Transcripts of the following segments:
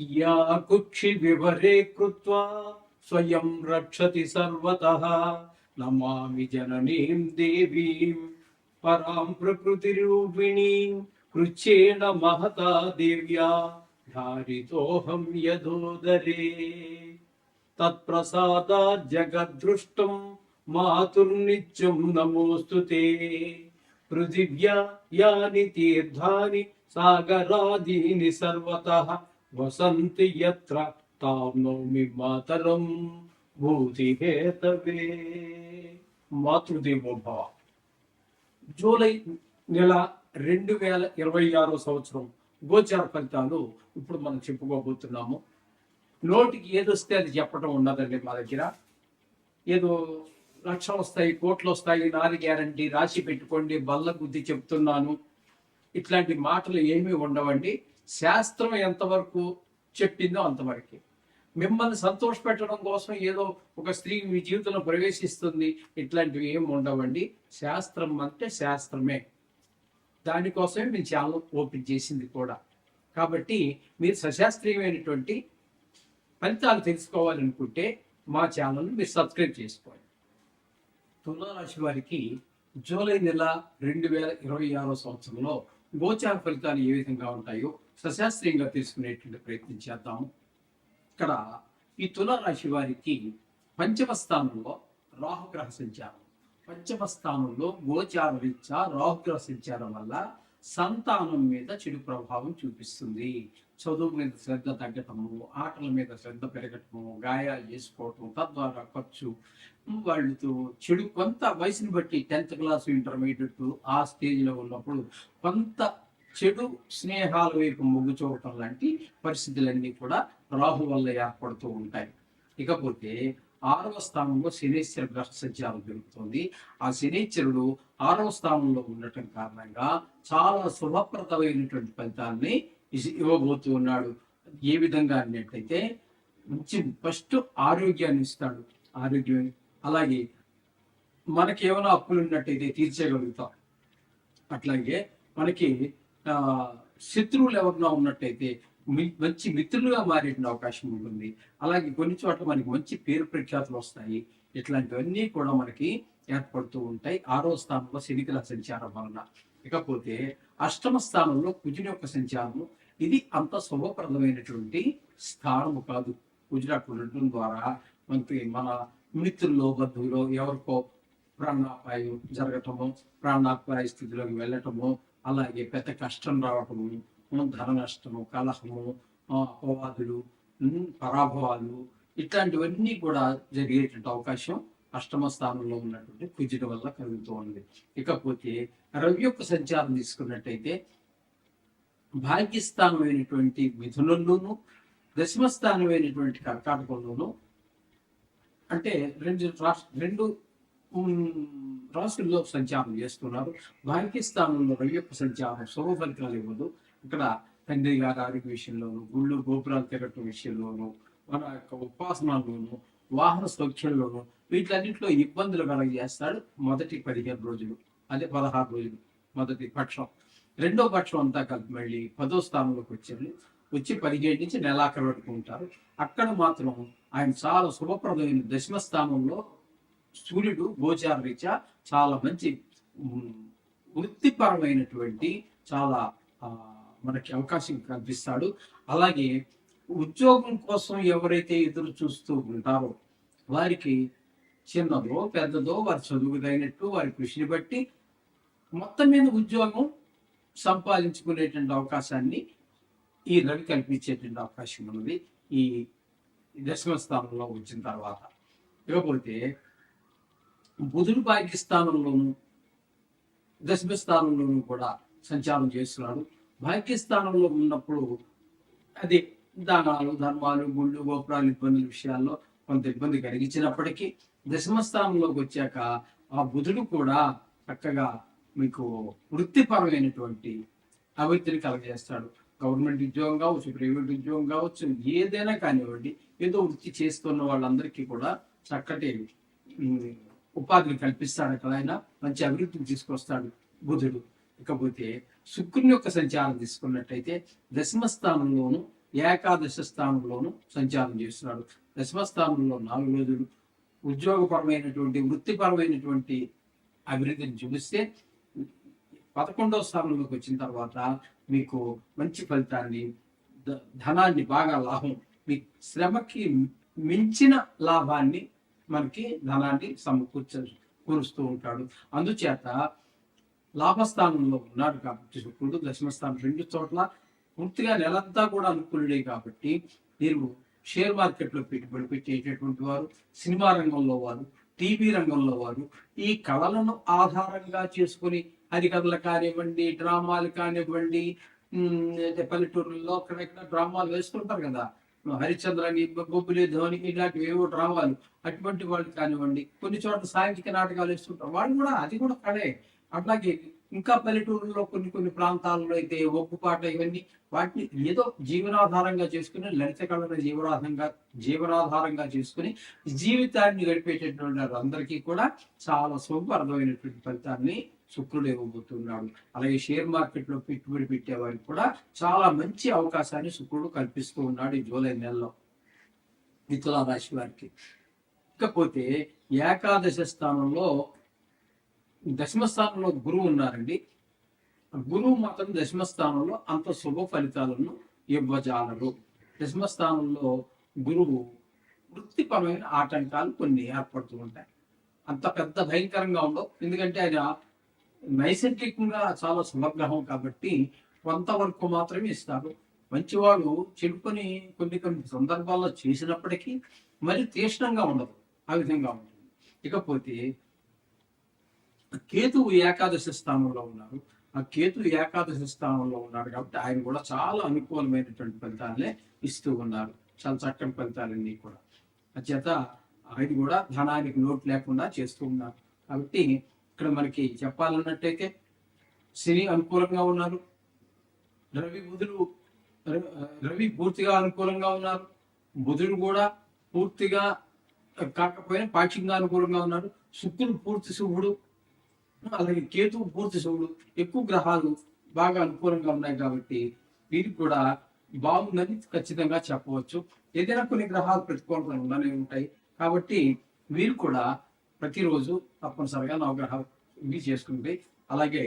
या कुक्षि विवरे कृत्वा स्वयं रक्षति सर्वतः नमामि जननीं देवीं परां प्रकृतिरूपिणीं कृच्छेन महता देव्या धारितोऽहं यदोदरे तत्प्रसादात् जगद्दृष्टं मातुर्नित्यं नमोऽस्तु ते पृथिव्या यानि तीर्थानि सागरादीनि सर्वतः वसन्ति यत्र तां नौमि मातरं భూతిహేతవే. మాతృదేవోభవ. జూలై నెల 2026 సంవత్సరం గోచార ఫలితాలు ఇప్పుడు మనం చెప్పుకోబోతున్నాము. నోటికి ఏదొస్తే అది చెప్పడం ఉండదండి మా దగ్గర. ఏదో లక్షలు వస్తాయి, కోట్లు వస్తాయి, నాది గ్యారంటీ, రాసి పెట్టుకోండి, బల్ల గుద్ది చెప్తున్నాను, ఇట్లాంటి మాటలు ఏమీ ఉండవండి. శాస్త్రం ఎంతవరకు చెప్పిందో అంతవరకే. మిమ్మల్ని సంతోష పెట్టడం కోసం ఏదో ఒక స్త్రీ మీ జీవితంలో ప్రవేశిస్తుంది, ఇట్లాంటివి ఏమి ఉండవండి. శాస్త్రం అంటే శాస్త్రమే. దానికోసమే మేము ఛానల్ ఓపెన్ చేసింది కూడా. కాబట్టి మీరు సశాస్త్రీయమైనటువంటి ఫలితాలు తెలుసుకోవాలనుకుంటే మా ఛానల్ని మీరు సబ్స్క్రైబ్ చేసుకోండి. తులారాశి వారికి జూలై నెల 2026 సంవత్సరంలో గోచార ఫలితాలు ఏ విధంగా ఉంటాయో సశాస్త్రీయంగా తెలుసుకునేటువంటి ప్రయత్నం చేద్దాము. ఇక్కడ ఈ తులారాశి వారికి పంచమ స్థానంలో రాహుగ్రహ సంచారం, పంచమ స్థానంలో గోచార రీత్యా రాహుగ్రహ సంచారం వల్ల సంతానం మీద చెడు ప్రభావం చూపిస్తుంది. చదువు మీద శ్రద్ధ తగ్గటము, ఆటల మీద శ్రద్ధ పెరగటము, గాయాలు చేసుకోవటం, తద్వారా ఖర్చు, వాళ్ళతో చెడు కొంత వయసుని బట్టి 10th క్లాస్ ఇంటర్మీడియట్ ఆ స్టేజ్లో ఉన్నప్పుడు కొంత చెడు స్నేహాల వైపు మొగ్గు చూడటం లాంటి పరిస్థితులన్నీ కూడా రాహు వల్ల ఏర్పడుతూ ఉంటాయి. ఇకపోతే 6వ స్థానంలో శనీశ్వర గ్రహ సంచారం జరుగుతుంది. ఆ శనీశ్వరుడు 6వ స్థానంలో ఉండటం కారణంగా చాలా శుభప్రదమైనటువంటి ఫలితాన్ని ఇవ్వబోతూ ఉన్నాడు. ఏ విధంగా అన్నట్టయితే మంచి ఫస్ట్ ఆరోగ్యాన్ని ఇస్తాడు. ఆరోగ్యం, అలాగే మనకి ఏమైనా అప్పులు ఉన్నట్టయితే తీర్చగలుగుతాం. అట్లాగే మనకి శత్రువులు ఎవరైనా ఉన్నట్టయితే మంచి మిత్రులుగా మారే అవకాశం ఉంటుంది. అలాగే కొన్ని చోట్ల మనకి మంచి పేరు ప్రఖ్యాతులు వస్తాయి. ఇట్లాంటివన్నీ కూడా మనకి ఏర్పడుతూ ఉంటాయి 6వ స్థానంలో శనిగ్రహ సంచారం వలన. ఇకపోతే 8వ స్థానంలో కుజుని యొక్క సంచారము, ఇది అంత శుభప్రదమైనటువంటి స్థానము కాదు. కుజుడు అక్కడ ఉండటం ద్వారా మనకి మన మిత్రుల్లో బంధువులో ఎవరికో ప్రాణాపాయం జరగటము, ప్రాణాపాయ స్థితిలోకి వెళ్ళటము, అలాగే పెద్ద కష్టం రావటము, ధన నష్టము, కలహము, అపవాదులు, పరాభవాలు, ఇట్లాంటివన్నీ కూడా జరిగేటువంటి అవకాశం 8వ స్థానంలో ఉన్నటువంటి కుజుడి వల్ల కలుగుతూ ఉంది. ఇకపోతే రవి యొక్క సంచారం తీసుకున్నట్టయితే భాగ్యస్థానమైనటువంటి మిథునంలోను, దశమ స్థానమైనటువంటి కర్కాటకంలోను, అంటే రెండు రాశుల్లో సంచారం చేస్తున్నారు. భాగ్యస్థానంలో రవి యొక్క సంచారం శుభ ఫలితాలు ఇవ్వదు. ఇక్కడ తండ్రి గారి ఆరోగ్య విషయంలోను, గుళ్ళు గోపురాలు తిరగటం విషయంలోను, మన యొక్క ఉపాసనలోను, వాహన సౌఖ్యంలోను, వీటిలన్నింటిలో ఇబ్బందులు కలగజేస్తాడు మొదటి 15 రోజులు, అదే 16 రోజులు మొదటి పక్షం. రెండో పక్షం అంతా కలిపి మళ్ళీ 10వ స్థానంలోకి వచ్చి 17 నుంచి నెలాఖరు వరకు ఉంటారు. అక్కడ మాత్రం ఆయన చాలా శుభప్రదమైన దశమ స్థానంలో సూర్యుడు గోచార రీత్యా చాలా మంచి వృత్తిపరమైనటువంటి చాలా మనకి అవకాశం కల్పిస్తాడు. అలాగే ఉద్యోగం కోసం ఎవరైతే ఎదురు చూస్తూ ఉంటారో వారికి చిన్నదో పెద్దదో వారి చదువుదైనట్టు వారి కృషిని బట్టి మొత్తం మీద ఉద్యోగం సంపాదించుకునేటువంటి అవకాశాన్ని ఈ రవి కల్పించేటువంటి అవకాశం ఉన్నది ఈ దశమ స్థానంలో వచ్చిన తర్వాత. ఇకపోతే బుధుడు భాగ్యస్థానంలోను దశమ స్థానంలోనూ కూడా సంచారం చేస్తున్నాడు. భాగ్యస్థానంలో ఉన్నప్పుడు అది దానాలు, ధర్మాలు, గుళ్ళు, గోపురాలు ఇబ్బందుల విషయాల్లో కొంత ఇబ్బంది కలిగించినప్పటికీ దశమ స్థానంలోకి వచ్చాక ఆ బుధుడు కూడా చక్కగా మీకు వృత్తిపరమైనటువంటి అభివృద్ధిని కలగజేస్తాడు. గవర్నమెంట్ ఉద్యోగం కావచ్చు, ప్రైవేట్ ఉద్యోగం కావచ్చు, ఏదైనా కానివ్వండి, ఏదో వృత్తి చేస్తున్న వాళ్ళందరికీ కూడా చక్కటి ఉపాధిని కల్పిస్తాడు. అక్కడ ఆయన మంచి అభివృద్ధిని తీసుకొస్తాడు బుధుడు. ఇకపోతే శుక్రుని యొక్క సంచారం తీసుకున్నట్టయితే దశమ స్థానంలోను ఏకాదశ స్థానంలోనూ సంచారం చేస్తున్నాడు. దశమ స్థానంలో 4 రోజులు ఉద్యోగపరమైనటువంటి వృత్తిపరమైనటువంటి అభివృద్ధిని చూపిస్తే 11వ స్థానంలోకి వచ్చిన తర్వాత మీకు మంచి ఫలితాన్ని, ధనాన్ని, బాగా లాభం, మీ శ్రమకి మించిన లాభాన్ని, మనకి ధనాన్ని కూరుస్తూ ఉంటాడు. అందుచేత లాభస్థానంలో ఉన్నాడు కాబట్టి శుక్రుడు దశమస్థానం 2 చోట్ల పూర్తిగా నెలంతా కూడా అనుకూలుడే కాబట్టి మీరు షేర్ మార్కెట్లో పెట్టుబడి పెట్టేటటువంటి వారు, సినిమా రంగంలో వారు, టీవీ రంగంలో వారు, ఈ కళలను ఆధారంగా చేసుకుని హరికథలు కానివ్వండి, డ్రామాలు కానివ్వండి, పల్లెటూరుల్లో అక్కడెక్కడ డ్రామాలు వేస్తుంటారు కదా, హరిశ్చంద్రని, బొబ్బులి ధోని, ఇలాంటివి ఏవో డ్రామాలు, అటువంటి వాళ్ళు కానివ్వండి, కొన్ని చోట్ల సాంఘిక నాటకాలు వేస్తుంటారు, వాళ్ళు కూడా అది కూడా కళే. అట్లాగే ఇంకా పల్లెటూరులో కొన్ని ప్రాంతాల్లో అయితే ఒగ్గుపాట, ఇవన్నీ వాటిని ఏదో జీవనాధారంగా చేసుకుని, లలిత కళను జీవనాధారంగా చేసుకుని జీవితాన్ని గడిపేటటువంటి అందరికీ కూడా చాలా శుభప్రదమైనటువంటి ఫలితాన్ని శుక్రుడు ఇవ్వబోతున్నాడు. అలాగే షేర్ మార్కెట్లో పెట్టుబడి పెట్టే వారికి కూడా చాలా మంచి అవకాశాన్ని శుక్రుడు కల్పిస్తూ ఉన్నాడు ఈ జూలై నెలలో మిథున రాశి వారికి. ఇకపోతే ఏకాదశ స్థానంలో దశమ స్థానంలో గురువు ఉన్నారండి. గురువు మాత్రం దశమ స్థానంలో అంత శుభ ఫలితాలను ఇవ్వజాలరు. దశమ స్థానంలో గురువు వృత్తిపరమైన ఆటంకాలు కొన్ని ఏర్పడుతూ ఉంటాయి. అంత పెద్ద భయంకరంగా ఉండవు, ఎందుకంటే ఆయన నైసర్గికంగా చాలా శుభగ్రహం కాబట్టి కొంతవరకు మాత్రమే ఇస్తారు. మంచివాడు చెడుకొని కొన్ని సందర్భాల్లో చేసినప్పటికీ మరి తీక్ష్ణంగా ఉండదు, ఆ విధంగా ఉంటుంది. ఇకపోతే కేతువు ఏకాదశ స్థానంలో ఉన్నారు. ఆ కేతు ఏకాదశ స్థానంలో ఉన్నాడు కాబట్టి ఆయన కూడా చాలా అనుకూలమైనటువంటి ఫలితాలనే ఇస్తూ ఉన్నారు, చాలా చక్కని ఫలితాలన్నీ కూడా. చేత ఆయన కూడా ధనానికి లోటు లేకుండా చేస్తూ ఉన్నారు. కాబట్టి ఇక్కడ మనకి చెప్పాలన్నట్టయితే శని అనుకూలంగా ఉన్నారు, రవి పూర్తిగా అనుకూలంగా ఉన్నారు, బుధుడు కూడా పూర్తిగా కాకపోయినా పాక్షికంగా అనుకూలంగా ఉన్నారు, శుక్రుడు పూర్తి శుభుడు, అలాగే కేతువు పూర్తి శుభుడు. ఎక్కువ గ్రహాలు బాగా అనుకూలంగా ఉన్నాయి కాబట్టి వీరికి కూడా బాగుందని ఖచ్చితంగా చెప్పవచ్చు. ఏదైనా కొన్ని గ్రహాలు ప్రతికూలంగా ఉండనే ఉంటాయి కాబట్టి వీరు కూడా ప్రతిరోజు తప్పనిసరిగా నవగ్రహాలు ఇవి చేసుకుంటే, అలాగే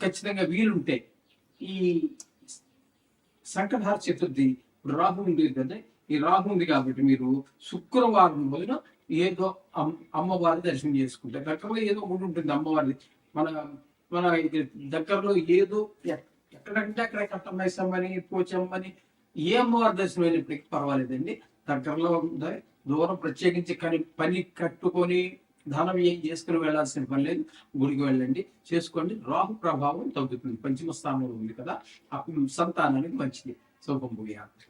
ఖచ్చితంగా వీలుంటే ఈ సంకటహార చతుర్థి రాహు ఉంది కదా, ఈ రాహు ఉంది కాబట్టి మీరు శుక్రవారం రోజున ఏదో అమ్మవారి దర్శనం చేసుకుంటే, దగ్గరలో ఏదో ఒకటి ఉంటుంది అమ్మవారి, మన దగ్గరలో ఏదో ఎక్కడంటే అక్కడ కట్టమైసమ్మని, పోచమ్మని, ఏ అమ్మవారి దర్శనం అయినప్పటికీ పర్వాలేదండి. దగ్గరలో దూరం ప్రత్యేకించి పని కట్టుకొని ధనం ఏం చేసుకుని వెళ్లాల్సిన పని లేదు, గుడికి వెళ్ళండి, చేసుకోండి. రాహు ప్రభావం తగ్గుతుంది, పంచమ స్థానంలో ఉంది కదా, సంతానానికి మంచిది. శుభం భూయాత్.